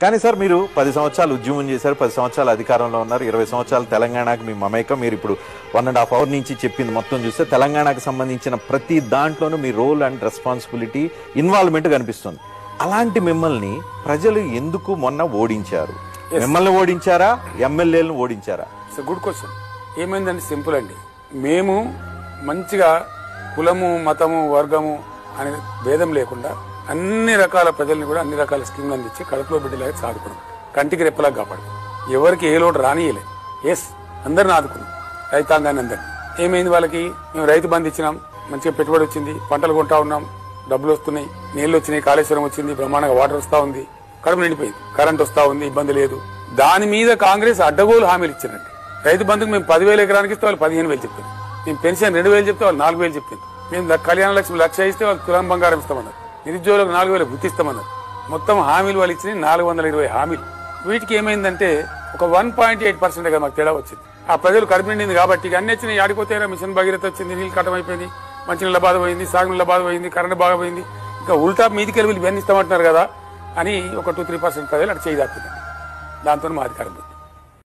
కానీ సార్ మీరు 10 సంవత్సరాలు ఉద్యమం చేశారు, 10 సంవత్సరాలు అధికారంలో ఉన్నారు, 20 సంవత్సరాలు తెలంగాణకు మీ మమేకం. మీరు ఇప్పుడు 1.5 hours నుంచి చెప్పింది మొత్తం చూస్తే తెలంగాణకు సంబంధించిన ప్రతి దాంట్లోనూ మీ రోల్ అండ్ రెస్పాన్సిబిలిటీ ఇన్వాల్వ్మెంట్ కనిపిస్తుంది. అలాంటి మిమ్మల్ని ప్రజలు ఎందుకు మొన్న ఓడించారు? మిమ్మల్ని ఓడించారా, ఎమ్మెల్యేలను ఓడించారా? It's good question. ఏమైందంటే సింపుల్ అండి, మేము మంచిగా కులము మతము వర్గము అనే భేదం లేకుండా అన్ని రకాల ప్రజల్ని కూడా అన్ని రకాల స్కీమ్లు అందించి కడుపులో బిడ్డలాగా సాదుకున్నాం, కంటికి రెప్పలాగా కాపాడు, ఎవరికి ఏ లోటు రానియలే. ఎస్, అందరిని ఆదుకున్నాం, రైతాంగాన్ని అందరినీ. ఏమైంది వాళ్ళకి, మేము రైతు బంధు ఇచ్చినాం, మంచిగా పెట్టుబడి వచ్చింది, పంటలు కొంటా ఉన్నాం, డబ్బులు వస్తున్నాయి, నీళ్లు వచ్చినాయి, కాళేశ్వరం వచ్చింది, బ్రహ్మాండంగా వాటర్ వస్తా ఉంది, కడుపు నిండిపోయింది, కరెంట్ వస్తా ఉంది, ఇబ్బంది లేదు. దాని మీద కాంగ్రెస్ అడ్డగోలు హామీలు ఇచ్చిందండి. రైతు బంధుకు మేము 10,000 ఎకరానికి ఇస్తే వాళ్ళు 15,000 చెప్తారు, మేము పెన్షన్ 2,000 చెప్తే వాళ్ళు 4,000 చెప్తారు, మేము కళ్యాణ లక్ష్మి 1,00,000 ఇస్తే వాళ్ళు తులం బంగారం ఇస్తామన్నారు, నిరుద్యోగులకు 4,000 గుర్తిస్తామన్నారు. మొత్తం హామీలు వాళ్ళు ఇచ్చిన 420 హామీలు. వీటికి ఏమైందంటే ఒక 1.8% కదా మాకు తేడా వచ్చింది. ఆ ప్రజలు కడుపు నిండింది కాబట్టి అన్ని వచ్చినాయి. ఆడిపోతే మిషన్ భగీరథ వచ్చింది, నీళ్ళు కట్టమైపోయింది, మంచినీళ్ళ బాధ పోయింది, సాగునీళ్ళ బాధ పోయింది, కరెంట్ బాగా పోయింది, ఇంకా ఉల్టా మీదికి వెళ్ళి ఇవన్నీ ఇస్తామంటున్నారు కదా అని ఒక 2-3% ప్రజలు అటు చేయి దాపుతుంది. దాంతో మా అధికారం